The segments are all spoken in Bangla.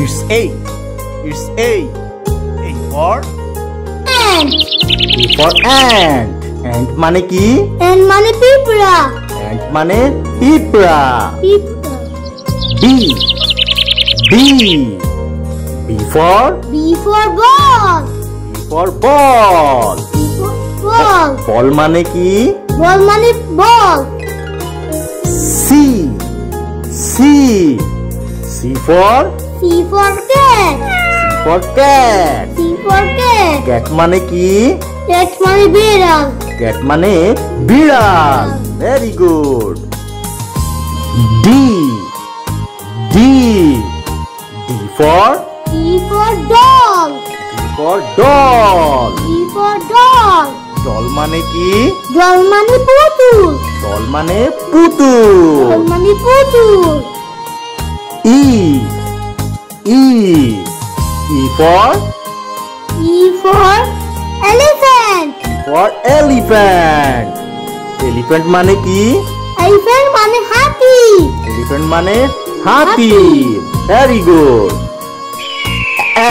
It's A. It's A. A for ant. A for ant. Ant মানে কি? Ant মানে পিঁপড়া। Ant মানে পিঁপড়া। পিঁপড়া। B. B. B for B for ball. B for ball. B for ball. Ball মানে কি? Ball মানে ball. C. C. C for C for cat. C for cat. C for cat. Cat মানে কি? Cat মানে বিড়াল। Cat মানে বিড়াল। Very good. D. D. D for D for doll. D for doll. D for doll. Doll মানে কি? Doll মানে পুতুল। Doll মানে পুতুল। Doll মানে পুতুল। E. E. E for E for elephant. for elephant. Elephant মানে কি? Elephant মানে হাতি। Elephant মানে হাতি। Very good.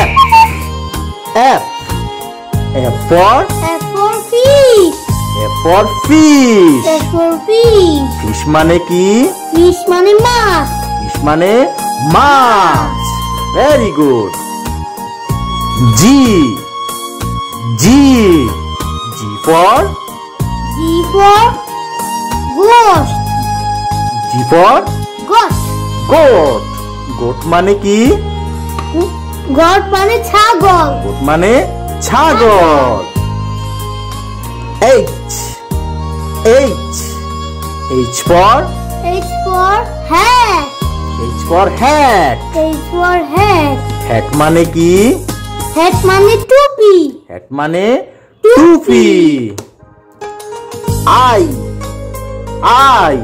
F. F. F for F for fish. F for fish. F for fish. Fish মানে কি? Fish মানে মাছ। Fish মানে মাছ। Very good. G. G. G for G for ghost. G for Ghost. goat. Goat মানে কি? Goat মানে ছাগল। Goat মানে ছাগল। H. H. H for H for hat. H for hat. H for hat. Hat মানে কি? Hat মানে টুপি। Hat মানে টুপি। I. I.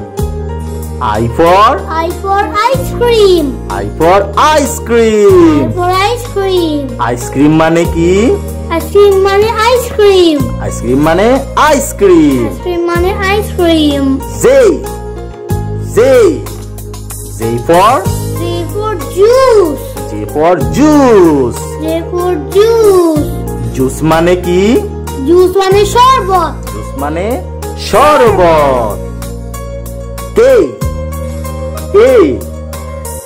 I for I for ice cream. I for ice cream. I for ice cream. Ice cream মানে কি? Ice cream মানে ice cream. Ice cream মানে ice cream. Ice cream মানে ice cream. J. J. J for J for juice. J for juice. J for juice. Juice মানে কি? Juice মানে শরবত। Juice মানে শরবত। K. K.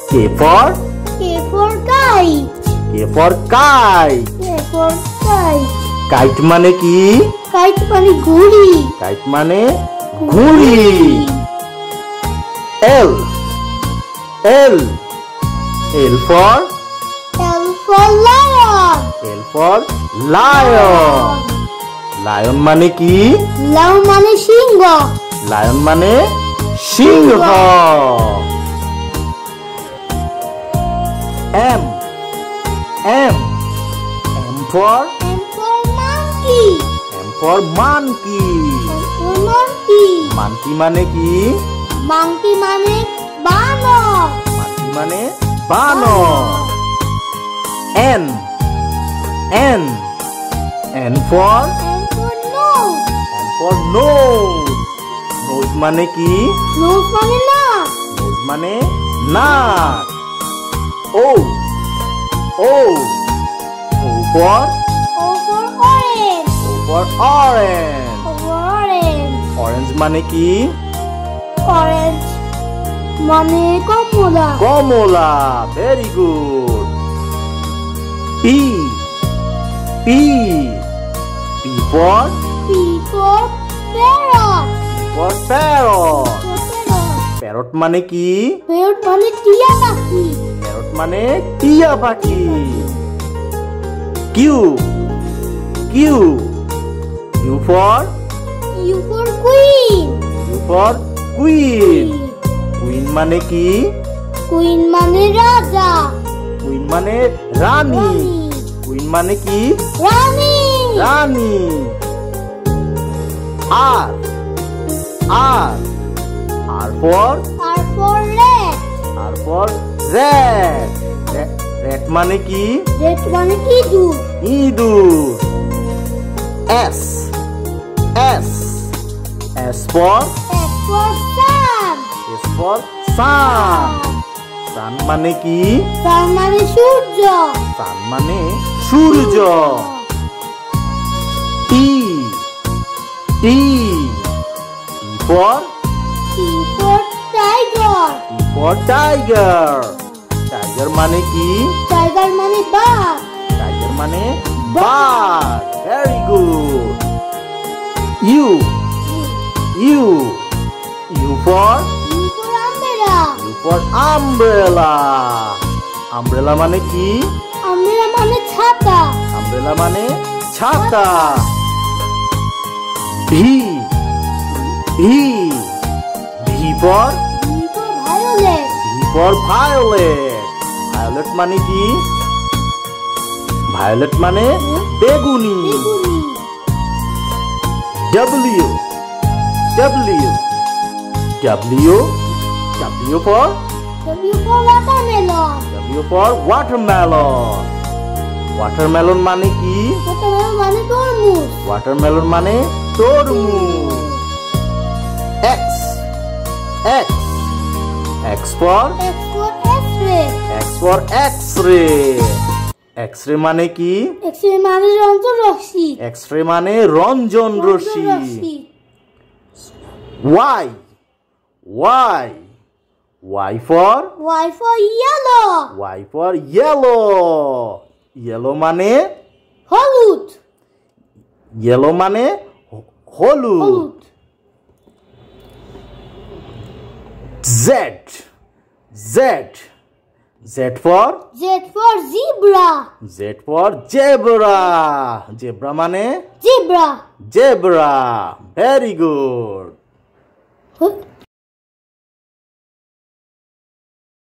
K for K for kite. K for kite. K for kite. Kite মানে কি? Kite মানে ঘুড়ি। Kite মানে ঘুড়ি। L. L. L for L for lion. L for lion. Lion মানে কি? Lion মানে সিংহ। Lion মানে সিংহ। M. M. M for M for monkey. M for monkey. M for monkey. Monkey মানে কি? Monkey মানে বানর। Monkey মানে বানর। N. N. N for M for nose. N for nose. Nose মানে কি? Nose মানে নাক। Nose মানে নাক। O. O. O for O for orange. O for orange. O for orange. Orange মানে কি? Orange মানে কমলা। কমলা। Very good. P. P. P for P for parrot. for parrot. For parrot. Parrot মানে কি? Parrot মানে টিয়া পাখি। Parrot মানে টিয়া পাখি। Q. Q. Q for U for queen. Q for queen. Queen মানে কি? Queen মানে রাজা। Queen মানে রানী। Queen মানে কি? রানী। রানী। R. R. R for R for rat. R for rat. Rat মানে কি? Rat মানে ইঁদুর। ইঁদুর। S. S. S for S for sun. S for sun. সান মানে কি? সান মানে সূর্য। সান মানে সূর্য। T T T for tiger. T for tiger. Tiger মানে কি? টাইগার মানে বাঘ। টাইগার মানে বাঘ। Very good. U U U for umbrella. U for umbrella. Umbrella মানে কি? আমব্রেলা মানে ছাতা। আমব্রেলা মানে ছাতা। V V V for violet. V for violet. Violet মানে কি? ভায়োলেট মানে বেগুনি। W W W W for watermelon. W for watermelon. Watermelon মানে কি? ওয়াটারমেলন মানে তরমুজ। ওয়াটারমেলন মানে তরমুজ। X X X for X-ray. X for X-ray. X-ray মানে কি? এক্স-রে মানে রঞ্জন রশ্মি। এক্স-রে মানে রঞ্জন রশ্মি। Y Y Y for yellow. Y for yellow. Yellow মানে হলুদ। ইয়েলো মানে হলুদ। Z Z Z for zebra. Z for zebra. Zebra মানে জিব্রা। জেব্রা। Very good.